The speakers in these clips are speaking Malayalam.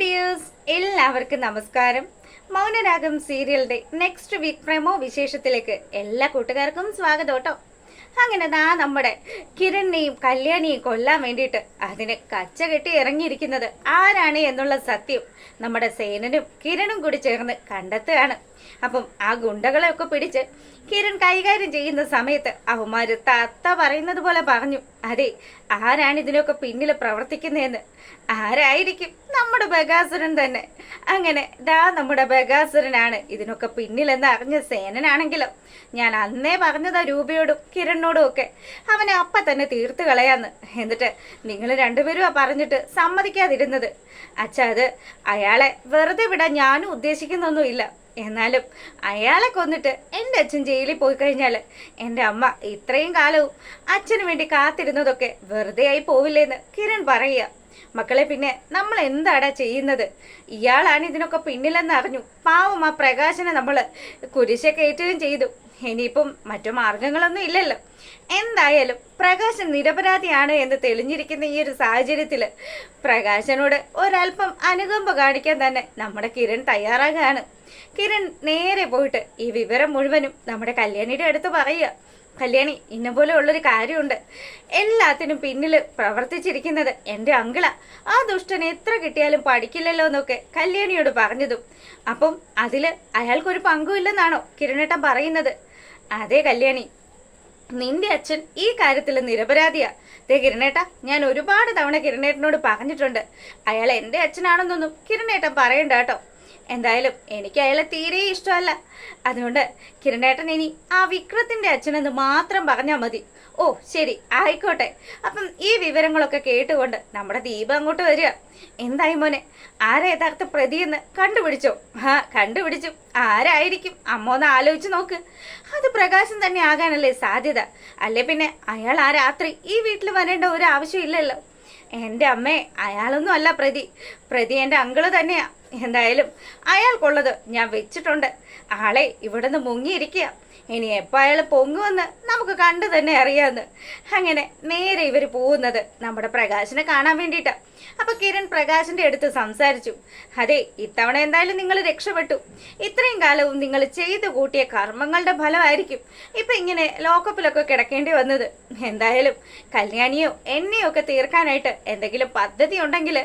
ഡിയേഴ്സ്, എല്ലാവർക്കും നമസ്കാരം. മൗനരാഗം സീരിയലിന്റെ നെക്സ്റ്റ് വീക്ക് പ്രമോ വിശേഷത്തിലേക്ക് എല്ലാ കൂട്ടുകാർക്കും സ്വാഗതം കേട്ടോ. അങ്ങനെ നമ്മുടെ കിരണിനെയും കല്യാണിയെയും കൊല്ലാൻ വേണ്ടിയിട്ട് അതിന് കച്ച കെട്ടി ഇറങ്ങിയിരിക്കുന്നത് ആരാണ് എന്നുള്ള സത്യം നമ്മുടെ സേനനും കിരണും കൂടി ചേർന്ന് കണ്ടെത്തുകയാണ്. അപ്പം ആ ഗുണ്ടകളെ ഒക്കെ പിടിച്ച് കിരൺ കൈകാര്യം ചെയ്യുന്ന സമയത്ത് അവന്മാര് തത്ത പറയുന്നത് പോലെ പറഞ്ഞു, അതെ, ആരാണ് ഇതിനൊക്കെ പിന്നിൽ പ്രവർത്തിക്കുന്നതെന്ന്. ആരായിരിക്കും? നമ്മുടെ ബഗാസുരൻ തന്നെ. അങ്ങനെ നമ്മുടെ ബഗാസുരനാണ് ഇതിനൊക്കെ പിന്നിലെന്ന് അറിഞ്ഞ സേനനാണെങ്കിലോ, ഞാൻ അന്നേ പറഞ്ഞതാ രൂപയോടും കിരണിനോടും ഒക്കെ അവനെ അപ്പ തന്നെ തീർത്ത് കളയാന്ന്. എന്നിട്ട് നിങ്ങൾ രണ്ടുപേരും പറഞ്ഞിട്ട് സമ്മതിക്കാതിരുന്നത്. അച്ഛാ, അത് അയാളെ വെറുതെ വിടാൻ ഞാനും ഉദ്ദേശിക്കുന്നൊന്നുമില്ല. എന്നാലും അയാളെ കൊന്നിട്ട് എൻ്റെ അച്ഛൻ ജയിലിൽ പോയി കഴിഞ്ഞാൽ എൻ്റെ അമ്മ ഇത്രയും കാലവും അച്ഛന് വേണ്ടി കാത്തിരുന്നതൊക്കെ വെറുതെ ആയി പോവില്ലേന്ന് കിരൺ പറയുക. മക്കളെ, പിന്നെ നമ്മൾ എന്താടാ ചെയ്യുന്നത്? ഇയാളാണ് ഇതിനൊക്കെ പിന്നിലെന്ന് അറിഞ്ഞു. പാവം ആ പ്രകാശനെ നമ്മൾ കുരിശെ കയറ്റുകയും ചെയ്തു. ഇനിയിപ്പം മറ്റു മാർഗങ്ങളൊന്നും ഇല്ലല്ലോ. എന്തായാലും പ്രകാശൻ നിരപരാധിയാണ് എന്ന് തെളിഞ്ഞിരിക്കുന്ന ഈ ഒരു സാഹചര്യത്തിൽ പ്രകാശനോട് ഒരല്പം അനുകമ്പ കാണിക്കാൻ തന്നെ നമ്മുടെ കിരൺ തയ്യാറാകുകയാണ്. കിരൺ നേരെ പോയിട്ട് ഈ വിവരം മുഴുവനും നമ്മുടെ കല്യാണിയുടെ അടുത്ത് പറയുക. കല്യാണി, ഇന്ന പോലെ ഉള്ളൊരു കാര്യമുണ്ട്. എല്ലാത്തിനും പിന്നിൽ പ്രവർത്തിച്ചിരിക്കുന്നത് എൻ്റെ അങ്കിളാ. ആ ദുഷ്ടൻ എത്ര കിട്ടിയാലും പഠിക്കില്ലല്ലോ എന്നൊക്കെ കല്യാണിയോട് പറഞ്ഞതും, അപ്പം അതില് അയാൾക്കൊരു പങ്കുമില്ലെന്നാണോ കിരണേട്ടൻ പറയുന്നത്? അതെ കല്യാണി, നിന്റെ അച്ഛൻ ഈ കാര്യത്തിൽ നിരപരാധിയാ. കിരണേട്ട, ഞാൻ ഒരുപാട് തവണ കിരണേട്ടനോട് പറഞ്ഞിട്ടുണ്ട്, അയാൾ എൻ്റെ അച്ഛനാണെന്നൊന്നും കിരണേട്ടൻ പറയണ്ട കേട്ടോ. എന്തായാലും എനിക്ക് അയാളെ തീരെ ഇഷ്ടമല്ല. അതുകൊണ്ട് കിരണേട്ടൻ ഇനി ആ വിക്രത്തിന്റെ അച്ഛനെന്ന് മാത്രം പറഞ്ഞാൽ മതി. ഓ ശരി, ആയിക്കോട്ടെ. അപ്പം ഈ വിവരങ്ങളൊക്കെ കേട്ടുകൊണ്ട് നമ്മുടെ ദീപ അങ്ങോട്ട് വരിക. എന്തായി മോനെ, ആരാ യഥാർത്ഥ പ്രതിയെന്ന് കണ്ടുപിടിച്ചോ? കണ്ടുപിടിച്ചു. ആരായിരിക്കും? അമ്മ ഒന്ന് ആലോചിച്ച് നോക്ക്. അത് പ്രകാശം തന്നെ ആകാനല്ലേ സാധ്യത. അല്ലേ പിന്നെ അയാൾ ആ രാത്രി ഈ വീട്ടിൽ വരേണ്ട ഒരു ആവശ്യമില്ലല്ലോ. എൻ്റെ അമ്മേ, അയാളൊന്നും അല്ല പ്രതി. പ്രതി എൻ്റെ അങ്കിള് തന്നെയാ. എന്തായാലും അയാൾക്കുള്ളത് ഞാൻ വെച്ചിട്ടുണ്ട്. ആളെ ഇവിടുന്ന് മുങ്ങിയിരിക്കുക. ഇനി എപ്പോൾ അയാൾ പൊങ്ങുമെന്ന് നമുക്ക് കണ്ടു തന്നെ അറിയാമെന്ന്. അങ്ങനെ നേരെ ഇവർ പോകുന്നത് നമ്മുടെ പ്രകാശനെ കാണാൻ വേണ്ടിയിട്ടാണ്. അപ്പൊ കിരൺ പ്രകാശിന്റെ അടുത്ത് സംസാരിച്ചു. അതെ, ഇത്തവണ എന്തായാലും നിങ്ങൾ രക്ഷപ്പെട്ടു. ഇത്രയും കാലവും നിങ്ങൾ ചെയ്തു കൂട്ടിയ കർമ്മങ്ങളുടെ ഫലമായിരിക്കും ഇപ്പൊ ഇങ്ങനെ ലോക്കപ്പിലൊക്കെ കിടക്കേണ്ടി വന്നത്. എന്തായാലും കല്യാണിയോ എന്നെയോ ഒക്കെ തീർക്കാനായിട്ട് എന്തെങ്കിലും പദ്ധതി ഉണ്ടെങ്കിൽ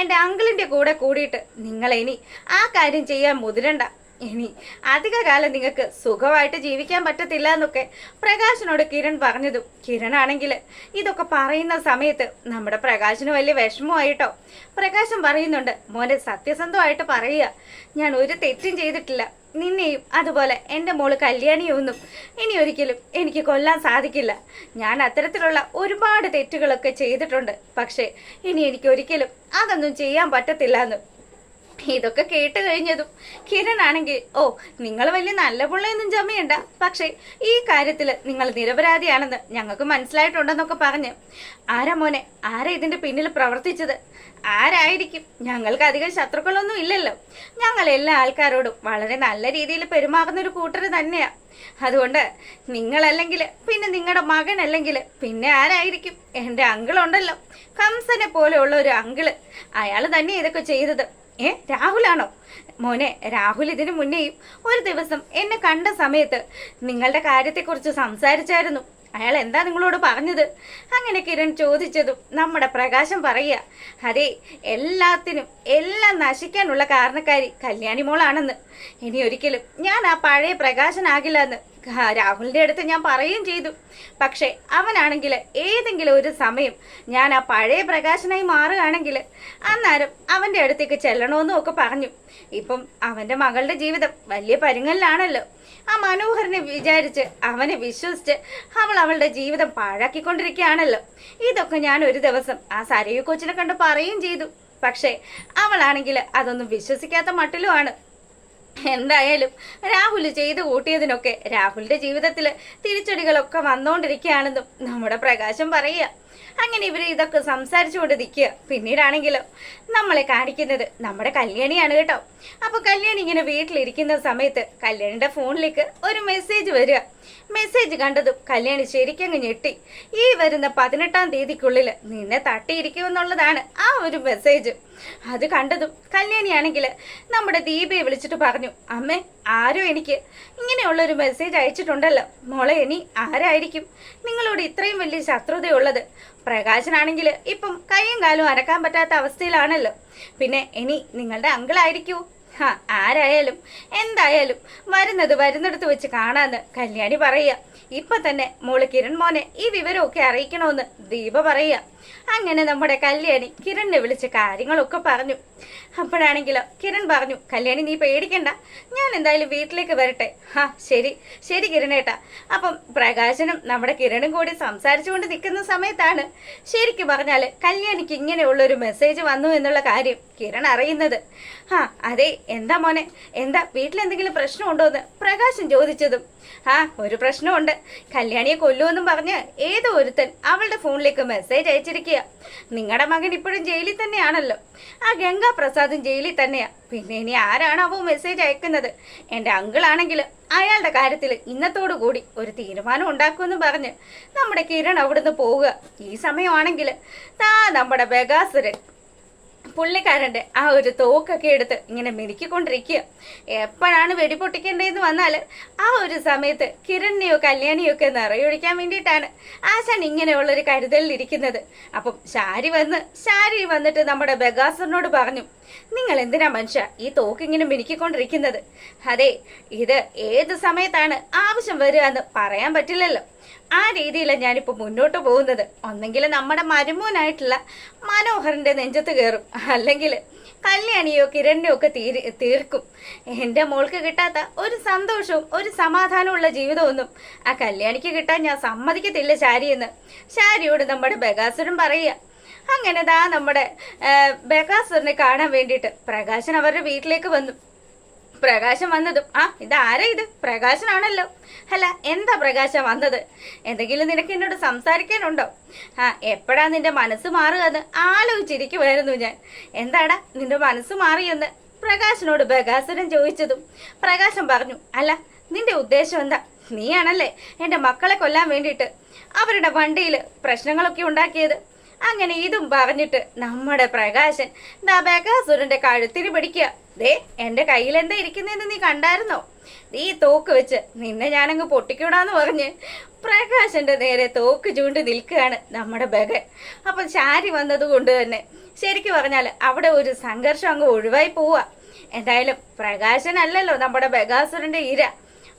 എൻ്റെ അങ്കിളിന്റെ കൂടെ കൂടിയിട്ട് നിങ്ങൾ ഇനി ആ കാര്യം ചെയ്യാൻ മുതിരണ്ട. ഇനി അധിക കാലം നിങ്ങൾക്ക് സുഖമായിട്ട് ജീവിക്കാൻ പറ്റത്തില്ല എന്നൊക്കെ പ്രകാശിനോട് കിരൺ പറഞ്ഞതും, കിരണാണെങ്കിൽ ഇതൊക്കെ പറയുന്ന സമയത്ത് നമ്മുടെ പ്രകാശിന് വലിയ വിഷമമായിട്ടോ. പ്രകാശൻ പറയുന്നുണ്ട്, മോനെ സത്യസന്ധമായിട്ട് പറയുക, ഞാൻ ഒരു തെറ്റും ചെയ്തിട്ടില്ല. നിന്നെയും അതുപോലെ എൻ്റെ മോള് കല്യാണിയൊന്നും ഇനി ഒരിക്കലും എനിക്ക് കൊല്ലാൻ സാധിക്കില്ല. ഞാൻ അത്തരത്തിലുള്ള ഒരുപാട് തെറ്റുകളൊക്കെ ചെയ്തിട്ടുണ്ട്. പക്ഷേ ഇനി എനിക്ക് ഒരിക്കലും അതൊന്നും ചെയ്യാൻ പറ്റത്തില്ല എന്ന്. ഇതൊക്കെ കേട്ട് കഴിഞ്ഞതും കിരൺ ആണെങ്കിൽ, ഓ, നിങ്ങൾ വലിയ നല്ല പിള്ളയൊന്നും ചമയണ്ട, പക്ഷേ ഈ കാര്യത്തിൽ നിങ്ങൾ നിരപരാധിയാണെന്ന് ഞങ്ങൾക്ക് മനസ്സിലായിട്ടുണ്ടെന്നൊക്കെ പറഞ്ഞ്, ആരാ മോനെ, ആരാ ഇതിന്റെ പിന്നിൽ പ്രവർത്തിച്ചത്? ആരായിരിക്കും? ഞങ്ങൾക്ക് അധികം ശത്രുക്കളൊന്നും ഇല്ലല്ലോ. ഞങ്ങൾ എല്ലാ ആൾക്കാരോടും വളരെ നല്ല രീതിയിൽ പെരുമാറുന്ന ഒരു കൂട്ടർ തന്നെയാ. അതുകൊണ്ട് നിങ്ങളല്ലെങ്കിൽ പിന്നെ നിങ്ങളുടെ മകനല്ലെങ്കിൽ പിന്നെ ആരായിരിക്കും? എൻ്റെ അങ്കിളുണ്ടല്ലോ, കംസനെ പോലെയുള്ള ഒരു അങ്കിള്. അയാൾ തന്നെ ഇതൊക്കെ ചെയ്തത്. രാഹുലാണോ? മോനെ, രാഹുൽ ഇതിനു മുന്നേയും ഒരു ദിവസം എന്നെ കണ്ട സമയത്ത് നിങ്ങളുടെ കാര്യത്തെക്കുറിച്ച് സംസാരിച്ചായിരുന്നു. അയാൾ എന്താ നിങ്ങളോട് പറഞ്ഞത്? അങ്ങനെ കിരൺ ചോദിച്ചതും നമ്മുടെ പ്രകാശം പറയുക, അതെ, എല്ലാത്തിനും എല്ലാം നശിക്കാനുള്ള കാരണക്കാരി കല്യാണി മോളാണെന്ന്. ഇനി ഒരിക്കലും ഞാൻ ആ പഴയ പ്രകാശനാകില്ല എന്ന് രാഹുലിന്റെ അടുത്ത് ഞാൻ പറയുകയും ചെയ്തു. പക്ഷെ അവനാണെങ്കിൽ ഏതെങ്കിലും ഒരു സമയം ഞാൻ ആ പഴയ പ്രകാശനായി മാറുകയാണെങ്കിൽ അന്നേരം അവന്റെ അടുത്തേക്ക് ചെല്ലണമെന്നും ഒക്കെ പറഞ്ഞു. ഇപ്പം അവന്റെ മകളുടെ ജീവിതം വലിയ പരുങ്ങലിലാണല്ലോ. ആ മനോഹരനെ വിചാരിച്ച് അവനെ വിശ്വസിച്ച് അവൾ അവളുടെ ജീവിതം പാഴാക്കിക്കൊണ്ടിരിക്കുകയാണല്ലോ. ഇതൊക്കെ ഞാൻ ഒരു ദിവസം ആ സരയു കൊച്ചിനെ കണ്ട് പറയുകയും ചെയ്തു. പക്ഷെ അവളാണെങ്കിൽ അതൊന്നും വിശ്വസിക്കാത്ത മട്ടിലുമാണ്. എന്തായാലും രാഹുൽ ചെയ്തു കൂട്ടിയതിനൊക്കെ രാഹുലിന്റെ ജീവിതത്തിൽ തിരിച്ചടികളൊക്കെ വന്നുകൊണ്ടിരിക്കുകയാണെന്നും നമ്മുടെ പ്രകാശം പറയുക. അങ്ങനെ ഇവർ ഇതൊക്കെ സംസാരിച്ചുകൊണ്ട് നിൽക്കുക. പിന്നീടാണെങ്കിലോ നമ്മളെ കാണിക്കുന്നത് നമ്മുടെ കല്യാണിയാണ് കേട്ടോ. അപ്പോൾ കല്യാണി ഇങ്ങനെ വീട്ടിലിരിക്കുന്ന സമയത്ത് കല്യാണിയുടെ ഫോണിലേക്ക് ഒരു മെസ്സേജ് വരിക. മെസ്സേജ് കണ്ടതും കല്യാണി ശരിക്കങ്ങ് ഞെട്ടി. ഈ വരുന്ന 18-ാം തീയതിക്കുള്ളിൽ നിന്നെ തട്ടിയിരിക്കുമെന്നുള്ളതാണ് ആ ഒരു മെസ്സേജ്. അത് കണ്ടതും കല്യാണിയാണെങ്കിൽ നമ്മുടെ ദീപയെ വിളിച്ചിട്ട് പറഞ്ഞു, അമ്മേ ആരോ എനിക്ക് ഇങ്ങനെയുള്ളൊരു മെസ്സേജ് അയച്ചിട്ടുണ്ടല്ലോ. മോളെ ഇനി ആരായിരിക്കും നിങ്ങളോട് ഇത്രയും വലിയ ശത്രുതയുള്ളത്? പ്രകാശനാണെങ്കിൽ ഇപ്പം കൈയും കാലും അനക്കാൻ പറ്റാത്ത അവസ്ഥയിലാണല്ലോ. പിന്നെ ഇനി നിങ്ങളുടെ അങ്കിളായിരിക്കൂ. ആരായാലും എന്തായാലും വരുന്നിടത്ത് വെച്ച് കാണാന്ന് കല്യാണി പറയുക. ഇപ്പൊ തന്നെ മോള് കിരൺ മോനെ ഈ വിവരമൊക്കെ അറിയിക്കണമെന്ന് ദീപ പറയുക. അങ്ങനെ നമ്മുടെ കല്യാണി കിരണിനെ വിളിച്ച് കാര്യങ്ങളൊക്കെ പറഞ്ഞു. അപ്പോഴാണെങ്കിലോ കിരൺ പറഞ്ഞു, കല്യാണി നീ പേടിക്കണ്ട, ഞാൻ എന്തായാലും വീട്ടിലേക്ക് വരട്ടെ. ശരി ശരി കിരണേട്ടാ. അപ്പം പ്രകാശനും നമ്മുടെ കിരണും കൂടി സംസാരിച്ചുകൊണ്ട് നിൽക്കുന്ന സമയത്താണ് ശരിക്കും പറഞ്ഞാൽ കല്യാണിക്ക് ഇങ്ങനെയുള്ളൊരു മെസ്സേജ് വന്നു എന്നുള്ള കാര്യം കിരൺ അറിയുന്നത്. അതെ, എന്താ മോനെ, എന്താ വീട്ടിലെന്തെങ്കിലും പ്രശ്നമുണ്ടോ എന്ന് പ്രകാശൻ ചോദിച്ചതും ഒരു പ്രശ്നമുണ്ട്. കല്യാണിയെ കൊല്ലുമെന്നും പറഞ്ഞ് ഏതോ ഒരുത്തൻ അവളുടെ ഫോണിലേക്ക് മെസ്സേജ് അയച്ചിരിക്കുക. നിങ്ങളുടെ മകൻ ഇപ്പോഴും ജയിലിൽ തന്നെയാണല്ലോ. ആ ഗംഗാപ്രസാദും ജയിലിൽ തന്നെയാ. പിന്നെ ഇനി ആരാണാവോ മെസ്സേജ് അയക്കുന്നത്? എൻ്റെ അങ്കിളാണെങ്കിൽ അയാളുടെ കാര്യത്തിൽ ഇന്നത്തോടു കൂടി ഒരു തീരുമാനം ഉണ്ടാക്കുമെന്ന് പറഞ്ഞ് നമ്മുടെ കിരൺ അവിടുന്ന് പോവുക. ഈ സമയമാണെങ്കിൽ നമ്മുടെ ബഗാസുരൻ പുള്ളിക്കാരൻ്റെ ആ ഒരു തോക്കൊക്കെ എടുത്ത് ഇങ്ങനെ മെരുക്കിക്കൊണ്ടിരിക്കുക. എപ്പോഴാണ് വെടിപൊട്ടിക്കേണ്ടതെന്ന് വന്നാൽ ആ ഒരു സമയത്ത് കിരണിനെയോ കല്യാണിയോ ഒക്കെ നിറയൊഴിക്കാൻ വേണ്ടിയിട്ടാണ് ആശാൻ ഇങ്ങനെയുള്ളൊരു കരുതലിരിക്കുന്നത്. അപ്പം ശാരി വന്നിട്ട് നമ്മുടെ ബഗാസുരനോട് പറഞ്ഞു, നിങ്ങൾ എന്തിനാ മനുഷ്യ ഈ തോക്ക് ഇങ്ങനെ മിനുക്കിക്കൊണ്ടിരിക്കുന്നത്? അതെ, ഇത് ഏത് സമയത്താണ് ആവശ്യം വരിക എന്ന് പറയാൻ പറ്റില്ലല്ലോ. ആ രീതിയിലാണ് ഞാനിപ്പോൾ മുന്നോട്ട് പോകുന്നത്. ഒന്നെങ്കിൽ നമ്മുടെ മരുമോനായിട്ടുള്ള മനോഹറിൻ്റെ നെഞ്ചത്ത് കയറും, അല്ലെങ്കിൽ കല്യാണിയോ കിരണിനെയോ ഒക്കെ തീർക്കും. എൻ്റെ മോൾക്ക് കിട്ടാത്ത ഒരു സന്തോഷവും ഒരു സമാധാനമുള്ള ജീവിതമൊന്നും ആ കല്യാണിക്ക് കിട്ടാൻ ഞാൻ സമ്മതിക്കത്തില്ല ശാരിയെന്ന് ശാരിയോട് നമ്മുടെ ബഗാസുരൻ പറയുക. അങ്ങനെ നമ്മുടെ ബഗാസുരനെ കാണാൻ വേണ്ടിയിട്ട് പ്രകാശൻ അവരുടെ വീട്ടിലേക്ക് വന്നു. പ്രകാശം വന്നതും ഇതാരാ ഇത്? പ്രകാശനാണല്ലോ. അല്ല, എന്താ പ്രകാശം വന്നത്? എന്തെങ്കിലും നിനക്ക് എന്നോട് സംസാരിക്കാനുണ്ടോ? എപ്പോഴാ നിന്റെ മനസ്സ് മാറുക എന്ന് ആലോചിച്ചിരിക്കുമായിരുന്നു ഞാൻ. എന്താടാ നിന്റെ മനസ്സ് മാറിയെന്ന് പ്രകാശനോട് ബഗാസുരൻ ചോദിച്ചതും പ്രകാശം പറഞ്ഞു, അല്ല നിന്റെ ഉദ്ദേശം എന്താ? നീയാണല്ലേ എൻ്റെ മക്കളെ കൊല്ലാൻ വേണ്ടിയിട്ട് അവരുടെ വണ്ടിയിൽ പ്രശ്നങ്ങളൊക്കെ ഉണ്ടാക്കിയത്. അങ്ങനെ ഇതും പറഞ്ഞിട്ട് നമ്മുടെ പ്രകാശൻ ബഗാസുരന്റെ കഴുത്തിന് പിടിക്കുക. ദേ, എൻ്റെ കയ്യിൽ എന്താ ഇരിക്കുന്നതെന്ന് നീ കണ്ടായിരുന്നോ? ഈ തോക്ക് വെച്ച് നിന്നെ ഞാനങ്ങ് പൊട്ടിക്കൂടാന്ന് പറഞ്ഞ് പ്രകാശന്റെ നേരെ തോക്ക് ചൂണ്ടി നിൽക്കുകയാണ് നമ്മുടെ ബഗൻ. അപ്പം ശാരി വന്നത് കൊണ്ട് തന്നെ ശരിക്കും പറഞ്ഞാൽ അവിടെ ഒരു സംഘർഷം അങ്ങ് ഒഴിവായി പോവുക. എന്തായാലും പ്രകാശനല്ലല്ലോ നമ്മുടെ ബഗാസുരന്റെ ഇര,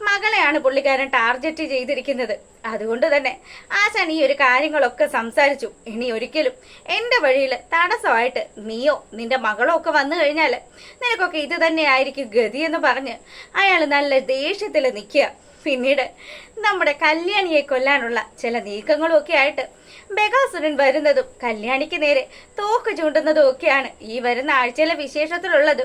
മകളെയാണ് പുള്ളിക്കാരൻ ടാർഗറ്റ് ചെയ്തിരിക്കുന്നത്. അതുകൊണ്ട് തന്നെ ആശാൻ ഈ ഒരു കാര്യങ്ങളൊക്കെ സംസാരിച്ചു. ഇനി ഒരിക്കലും എൻ്റെ വഴിയിൽ തടസ്സമായിട്ട് നീയോ നിന്റെ മകളോ ഒക്കെ വന്നു കഴിഞ്ഞാൽ നിനക്കൊക്കെ ഇത് തന്നെയായിരിക്കും ഗതിയെന്ന് പറഞ്ഞ് അയാൾ നല്ല ദേഷ്യത്തിൽ നിൽക്കുക. പിന്നീട് നമ്മുടെ കല്യാണിയെ കൊല്ലാനുള്ള ചില നീക്കങ്ങളും ഒക്കെ ആയിട്ട് ബഗാസുരൻ വരുന്നതും കല്യാണിക്ക് നേരെ തോക്ക് ചൂണ്ടുന്നതും ഒക്കെയാണ് ഈ വരുന്ന ആഴ്ചയിലെ വിശേഷത്തിലുള്ളത്.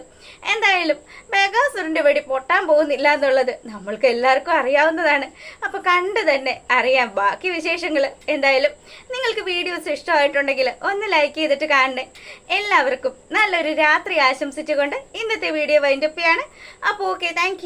എന്തായാലും ബഗാസുരന്റെ വെടി പൊട്ടാൻ പോകുന്നില്ല എന്നുള്ളത് നമ്മൾക്ക് എല്ലാവർക്കും അറിയാവുന്നതാണ്. അപ്പോൾ കണ്ടു തന്നെ അറിയാം ബാക്കി വിശേഷങ്ങൾ. എന്തായാലും നിങ്ങൾക്ക് വീഡിയോസ് ഇഷ്ടമായിട്ടുണ്ടെങ്കിൽ ഒന്ന് ലൈക്ക് ചെയ്തിട്ട് കാണണേ. എല്ലാവർക്കും നല്ലൊരു രാത്രി ആശംസിച്ചുകൊണ്ട് ഇന്നത്തെ വീഡിയോ വൈൻഡപ്പ് ചെയ്യാണ്. അപ്പോൾ ഓക്കെ, താങ്ക്